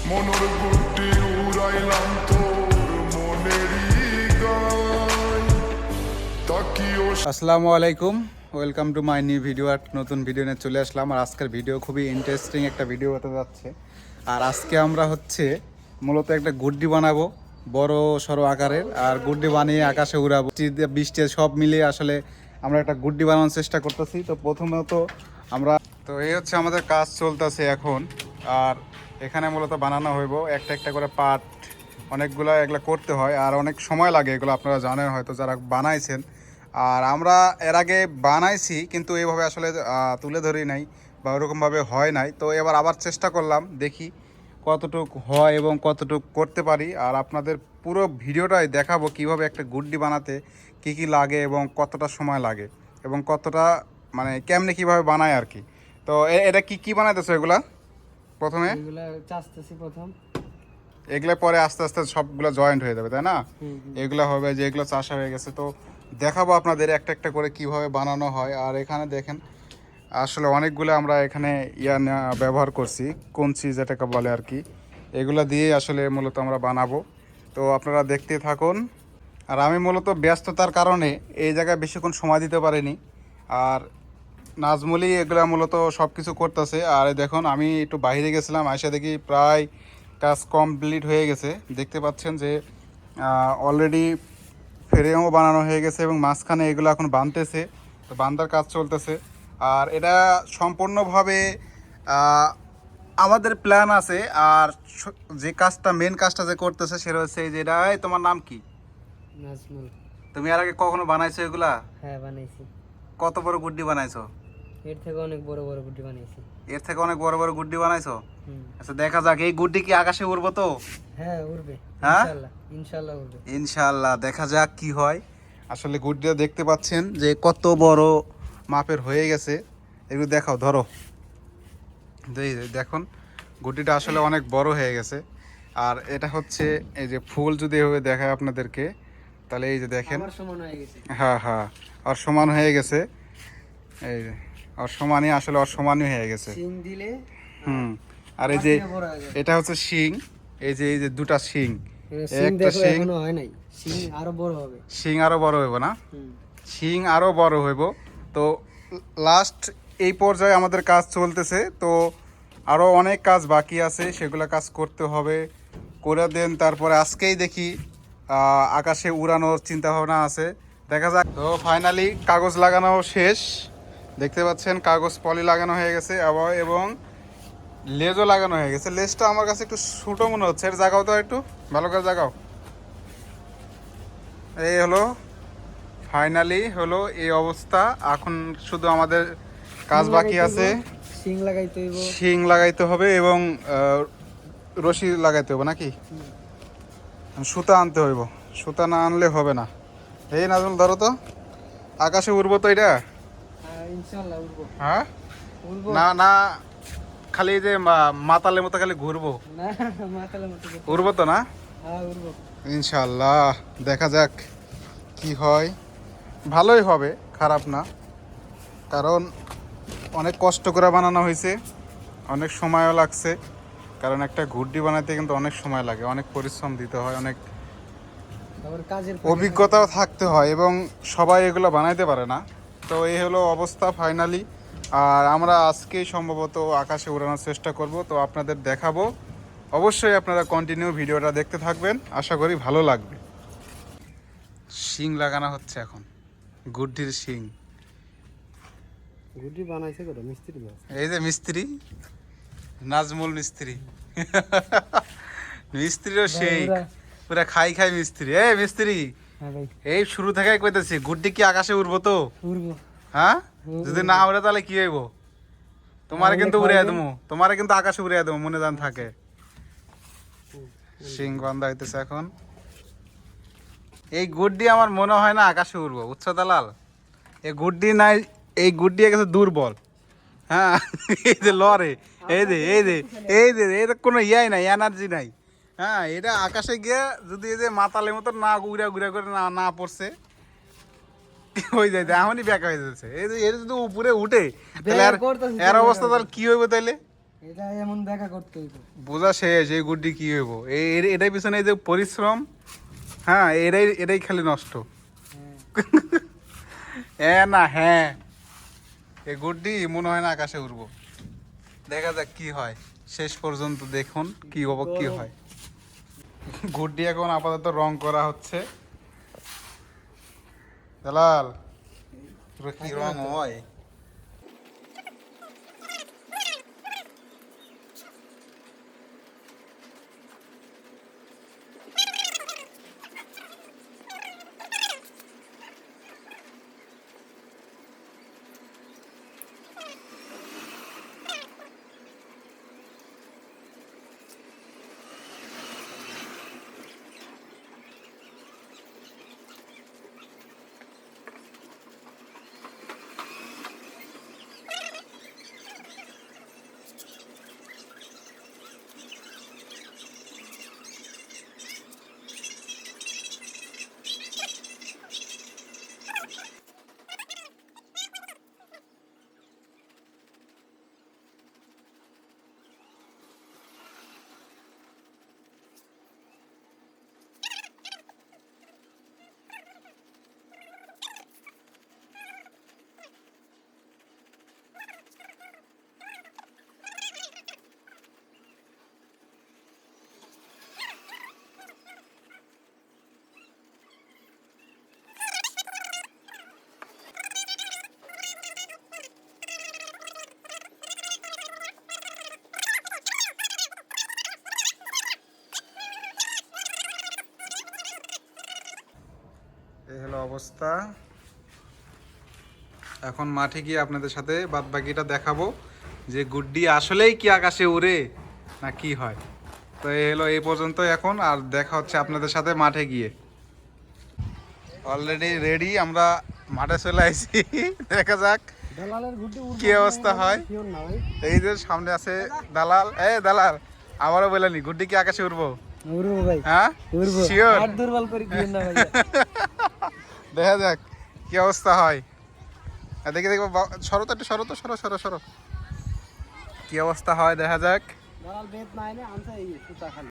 মনোর গুটি উড়াইলাম তোর মনেরই গায় তাকিও। আসসালামু আলাইকুম, welcome to my new video. আর নতুন ভিডিও নিয়ে চলে আসলাম। আর আজকের ভিডিও খুবই ইন্টারেস্টিং একটা ভিডিও হতে যাচ্ছে। আর আজকে আমরা মূলত একটা গুড্ডি বানাবো, বড় সড়ো আকারের। আর গুড্ডি বানিয়ে আকাশে উড়াবো, বৃষ্টি সব মিলিয়ে আসলে আমরা একটা গুড্ডি বানানোর চেষ্টা করতেছি। তো প্রথমত এই হচ্ছে আমাদের কাজ চলতেছে এখন। আর এখানে মূলত বানানো হইব একটা একটা করে পার্ট, অনেকগুলো এগুলো করতে হয় আর অনেক সময় লাগে। এগুলো আপনারা জানেন হয়তো যারা বানাইছেন। আর আমরা এর আগে বানাইছি কিন্তু এইভাবে আসলে তুলে ধরি নাই বা ওরকমভাবে হয় নাই। তো এবার আবার চেষ্টা করলাম, দেখি কতটুক হয় এবং কতটুক করতে পারি। আর আপনাদের পুরো ভিডিওটাই দেখাবো কিভাবে একটা গুড্ডি বানাতে কি কি লাগে এবং কতটা সময় লাগে এবং কতটা মানে কেমনে কিভাবে বানায় আর কি। তো এটা কি কি বানাইতেছো এগুলা? প্রথমে এগুলা চাষতেছি প্রথম, এগুলো পরে আস্তে আস্তে সবগুলো জয়েন্ট হয়ে যাবে, তাই না? এগুলো হবে যে এগুলো চাষা হয়ে গেছে। তো দেখাবো আপনাদের একটা একটা করে কিভাবে বানানো হয়। আর এখানে দেখেন আসলে অনেকগুলো আমরা এখানে ব্যবহার করছি, কঞ্চি যেটাকে বলে আর কি। এগুলো দিয়ে আসলে মূলত আমরা বানাবো। তো আপনারা দেখতে থাকুন। আর আমি মূলত ব্যস্ততার কারণে এই জায়গায় বেশিক্ষণ সময় দিতে পারিনি। আর নাজমুলি এগুলা মূলত সব কিছু করতেছে। আর দেখুন আমি একটু বাইরে গেছিলাম, আইসা দেখি প্রায় কাজ কমপ্লিট হয়ে গেছে। দেখতে পাচ্ছেন যে অলরেডি ফ্রেমও বানানো হয়ে গেছে এবং মাঝখানে এগুলো এখন বানতেছে, তো বান্দার কাজ চলতেছে। আর এটা সম্পূর্ণভাবে আমাদের প্ল্যান আছে। আর যে কাজটা মেন কাজটা যে করতেছে সেটা হচ্ছে এই যে এটা। এই তোমার নাম কি? নাজমুল। তুমি এর আগে কখনো বানাইছো এগুলা? হ্যাঁ বানাইছি, কত বড় গুড্ডি বানাইছো? এর থেকে অনেক বড় বড় গুটি বানাইছি। এর থেকে অনেক বড় বড় গুড্ডি বানাইছো? আচ্ছা দেখা যাক এই গুড্ডি কি আকাশে উড়বো তো? হ্যাঁ উড়বে, হ্যাঁ ইনশাআল্লাহ ইনশাআল্লাহ উড়বে। ইনশাআল্লাহ, দেখা যাক কি হয়। আসলে গুড্ডিটা দেখতে পাচ্ছেন যে কত বড় মাপের হয়ে গেছে। এগুলো দেখাও, ধরো। দেখুন গুড্ডিটা আসলে অনেক বড় হয়ে গেছে। আর এটা হচ্ছে এই যে ফুল, যদি এভাবে দেখায় আপনাদেরকে তাহলে এই যে দেখেন। আমার সমান হয়ে গেছে। হ্যাঁ হ্যাঁ, আর সমান হয়ে গেছে। এই যে আর সমানই, আসলে আর সমানই হয়ে গেছে। সিং দিলে আর এই যে বড় হয়ে যাবে। এটা হচ্ছে শিং, এই যে দুটা শিং, সিং একটা দেখো শিং, এখনো হয় নাই, সিং আরো বড় হবে। শিং আরো বড় হইব না? শিং আরো বড় হইব। তো লাস্ট এই পর্যায়ে আমাদের কাজ চলতেছে। তো আরো অনেক কাজ বাকি আছে, সেগুলো কাজ করতে হবে। করে দেন তারপরে আজকেই দেখি আকাশে উড়ানোর চিন্তা ভাবনা আছে, দেখা যাক। তো ফাইনালি কাগজ লাগানো শেষ, দেখতে পাচ্ছেন কাগজ পলি লাগানো হয়ে গেছে এবং লেজও লাগানো হয়ে গেছে। লেজটা আমার কাছে একটু ছোটো মনে হচ্ছে, এর জায়গাও তো একটু ভালো করে জাগাও। এই হলো ফাইনালি হলো এই অবস্থা। এখন শুধু আমাদের কাজ বাকি আছে, সিং লাগাইতে হইব, শিং লাগাইতে হবে এবং রশি লাগাইতে হবে নাকি, সুতা আনতে হইব। সুতা না আনলে হবে না। এই নাজমুল ধরো তো, আকাশে উড়বো তো এটা? ইনশাআল্লাহ উড়বো। হ্যাঁ উড়বো না না, খালি যে মাতালের মতো খালি ঘুরবো? না, মাথার মতো উড়বো তো না? হ্যাঁ উড়বো ইনশাল্লাহ, দেখা যাক কি হয়। ভালোই হবে, খারাপ না। কারণ অনেক কষ্ট করে বানানো হয়েছে, অনেক সময়ও লাগছে। কারণ একটা গুড্ডি বানাতে কিন্তু অনেক সময় লাগে, অনেক পরিশ্রম দিতে হয়, অনেক আবার কাজের অভিজ্ঞতাও থাকতে হয় এবং সবাই এগুলো বানাইতে পারে না। তো এই হলো অবস্থা ফাইনালি। আর আমরা আজকেই সম্ভবত আকাশে উড়ানোর চেষ্টা করব, তো আপনাদের দেখাবো। অবশ্যই আপনারা কন্টিনিউ ভিডিওটা দেখতে থাকবেন, আশা করি ভালো লাগবে। শিং লাগানো হচ্ছে এখন, গুড্ডির শিং। গুটি বানাইছে কত মিস্ত্রি আছে। এই যে মিস্ত্রি, নাজমুল মিস্ত্রি। মিস্ত্রিরও সেই পুরা খাই খাই মিস্ত্রি। এই মিস্ত্রি, হ্যাঁ ভাই এই শুরু থেকে কইতেছি গুড্ডি কি আকাশে উড়বো তো? উড়বো। হ্যাঁ, যদি না উড়ে তাহলে কি হইব? তোমারে কিন্তু উড়িয়ে দেবো, তোমারে কিন্তু আকাশে উড়িয়ে দেবো, মনে জান থাকে। শিং বান্ধা হইতেছে এখন। এই গুড্ডি আমার মনে হয় না আকাশে উড়বো, বুঝছো দালাল? এই গুড্ডি নাই, এই গুড্ডি গেছে দুর্বল। হ্যাঁ, এই যে লরে, এই যে এই যে এই যে এর কোনো ইয়াই নাই, এনার্জি নাই। হ্যাঁ, এটা আকাশে গিয়ে যদি এই যে মাতালের মতো না ঘুরা ঘুরা করে না না পড়ছে হয়ে যায়, এমনই ব্যাকা হয়ে যাচ্ছে। এই যে এর যদি উপরে উঠে তাহলে এর অবস্থা তাহলে কি হইব তাইলে? এটা এমন দেখা করতে হইব। বোঝা শেষ এই গুড্ডি কি হইব, এটাই পিছনে এই যে পরিশ্রম, হ্যাঁ এটাই খালি নষ্ট। হ্যাঁ না হ্যাঁ, এই গুড্ডি মনে হয় না আকাশে উড়বো। দেখা যাক কি হয়, শেষ পর্যন্ত দেখুন কি কি হয়। গুড্ডি এখন আপাতত রং করা হচ্ছে। দালাল পুরো কি রং হয়। এই হলো অবস্থা। এখন মাঠে গিয়ে আপনাদের সাথে বাদ বাকিটা দেখাবো যে গুড্ডি আসলেই কি আকাশে উড়ে না কি হয়। তো এই হলো এই পর্যন্ত এখন, আর দেখা হচ্ছে আপনাদের সাথে মাঠে গিয়ে। অলরেডি রেডি, আমরা মাঠে চলে আসছি। দেখা যাক দালালের গুড্ডি উড়বো কি অবস্থা হয়। শিওর না ভাই। এই যে সামনে আছে দালাল, দালাল আবারও বলেনি গুড্ডি কি আকাশে উড়বো? উড়বো ভাই, হ্যাঁ উড়বো। শিওর? আর দুর্বল করে দিবেন না ভাই। দেখা যাক কি অবস্থা হয়। দেখে দেখবো, সরো তো একটু, সরো কি অবস্থা হয় দেখা যাক। দালাল বেত না এনে আনছে এই সুতা খালি।